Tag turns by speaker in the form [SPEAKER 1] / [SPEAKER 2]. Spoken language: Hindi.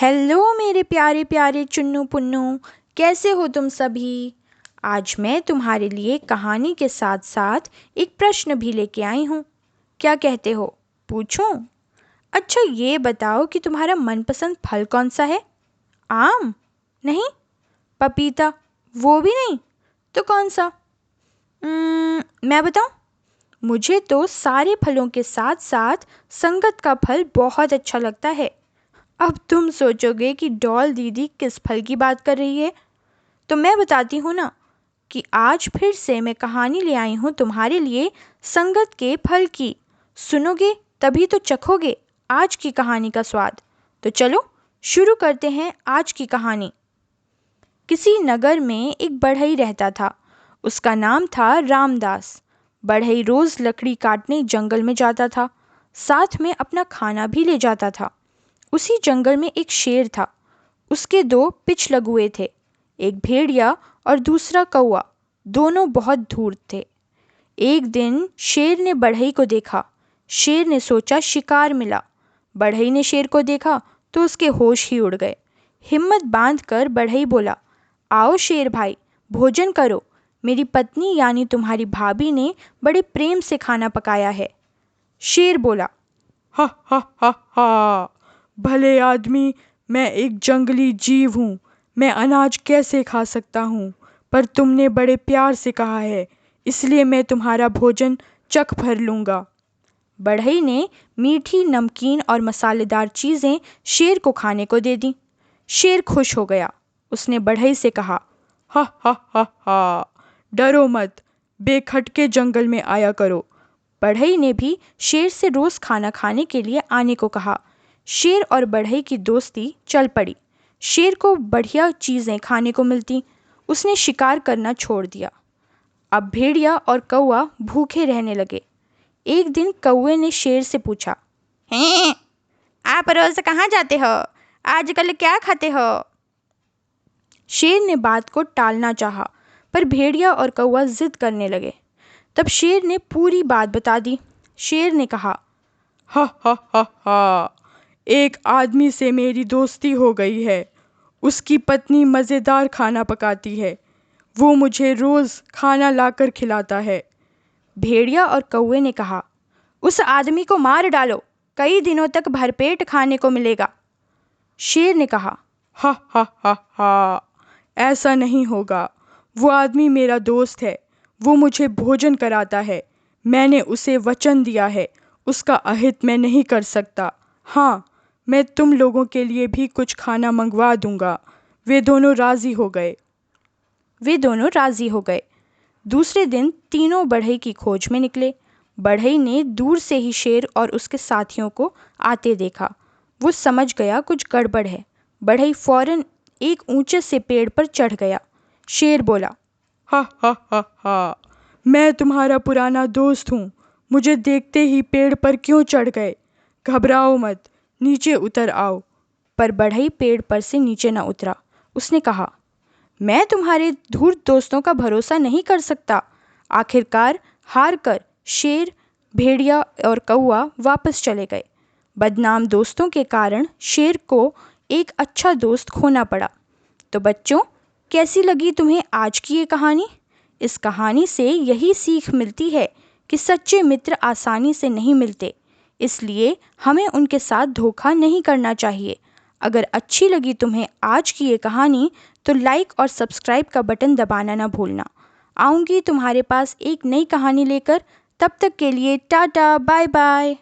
[SPEAKER 1] हेलो मेरे प्यारे प्यारे चुन्नू पुन्नू, कैसे हो तुम सभी। आज मैं तुम्हारे लिए कहानी के साथ साथ एक प्रश्न भी लेके आई हूँ। क्या कहते हो, पूछूं? अच्छा ये बताओ कि तुम्हारा मनपसंद फल कौन सा है? आम? नहीं? पपीता? वो भी नहीं? तो कौन सा? मैं बताऊं? मुझे तो सारे फलों के साथ साथ संगत का फल बहुत अच्छा लगता है। अब तुम सोचोगे कि डॉल दीदी किस फल की बात कर रही है, तो मैं बताती हूँ ना कि आज फिर से मैं कहानी ले आई हूँ तुम्हारे लिए संगत के फल की। सुनोगे तभी तो चखोगे आज की कहानी का स्वाद। तो चलो शुरू करते हैं आज की कहानी। किसी नगर में एक बढ़ई रहता था। उसका नाम था रामदास। बढ़ई रोज लकड़ी काटने जंगल में जाता था, साथ में अपना खाना भी ले जाता था। उसी जंगल में एक शेर था। उसके दो पिछलगुए थे, एक भेड़िया और दूसरा कौवा। दोनों बहुत धूर्त थे। एक दिन शेर ने बढ़ई को देखा। शेर ने सोचा शिकार मिला। बढ़ई ने शेर को देखा तो उसके होश ही उड़ गए। हिम्मत बांधकर बढ़ई बोला, आओ शेर भाई, भोजन करो। मेरी पत्नी यानी तुम्हारी भाभी ने बड़े प्रेम से खाना पकाया है। शेर बोला,
[SPEAKER 2] हा हा हा हा, भले आदमी, मैं एक जंगली जीव हूँ। मैं अनाज कैसे खा सकता हूँ? पर तुमने बड़े प्यार से कहा है, इसलिए मैं तुम्हारा भोजन चख भर लूँगा।
[SPEAKER 1] बढ़ई ने मीठी नमकीन और मसालेदार चीज़ें शेर को खाने को दे दी। शेर खुश हो गया। उसने बढ़ई से कहा,
[SPEAKER 2] हा हा हा हा, डरो मत, बेखटके जंगल में आया करो।
[SPEAKER 1] बढ़ई ने भी शेर से रोज़ खाना खाने के लिए आने को कहा। शेर और बढ़ई की दोस्ती चल पड़ी। शेर को बढ़िया चीज़ें खाने को मिलती। उसने शिकार करना छोड़ दिया। अब भेड़िया और कौवा भूखे रहने लगे। एक दिन कौवे ने शेर से पूछा, हैं, आप रोज कहाँ जाते हो? आजकल क्या खाते हो? शेर ने बात को टालना चाहा, पर भेड़िया और कौवा जिद करने लगे। तब शेर ने पूरी बात बता दी। शेर ने कहा,
[SPEAKER 2] हा हा हा हा, एक आदमी से मेरी दोस्ती हो गई है। उसकी पत्नी मज़ेदार खाना पकाती है। वो मुझे रोज़ खाना लाकर खिलाता है।
[SPEAKER 1] भेड़िया और कौवे ने कहा, उस आदमी को मार डालो, कई दिनों तक भरपेट खाने को मिलेगा। शेर ने कहा,
[SPEAKER 2] हा हा हा हा, ऐसा नहीं होगा। वो आदमी मेरा दोस्त है। वो मुझे भोजन कराता है। मैंने उसे वचन दिया है, उसका अहित मैं नहीं कर सकता। हाँ, मैं तुम लोगों के लिए भी कुछ खाना मंगवा दूंगा। वे दोनों राजी हो गए।
[SPEAKER 1] दूसरे दिन तीनों बढ़ई की खोज में निकले। बढ़ई ने दूर से ही शेर और उसके साथियों को आते देखा। वो समझ गया कुछ गड़बड़ है। बढ़ई फौरन एक ऊंचे से पेड़ पर चढ़ गया। शेर बोला,
[SPEAKER 2] हा हा हा हा, मैं तुम्हारा पुराना दोस्त हूँ। मुझे देखते ही पेड़ पर क्यों चढ़ गए? घबराओ मत, नीचे उतर आओ।
[SPEAKER 1] पर बढ़ई पेड़ पर से नीचे न उतरा। उसने कहा, मैं तुम्हारे धूर्त दोस्तों का भरोसा नहीं कर सकता। आखिरकार हार कर शेर, भेड़िया और कौवा वापस चले गए। बदनाम दोस्तों के कारण शेर को एक अच्छा दोस्त खोना पड़ा। तो बच्चों, कैसी लगी तुम्हें आज की ये कहानी? इस कहानी से यही सीख मिलती है कि सच्चे मित्र आसानी से नहीं मिलते, इसलिए हमें उनके साथ धोखा नहीं करना चाहिए। अगर अच्छी लगी तुम्हें आज की ये कहानी तो लाइक और सब्सक्राइब का बटन दबाना ना भूलना। आऊँगी तुम्हारे पास एक नई कहानी लेकर। तब तक के लिए टाटा बाय बाय।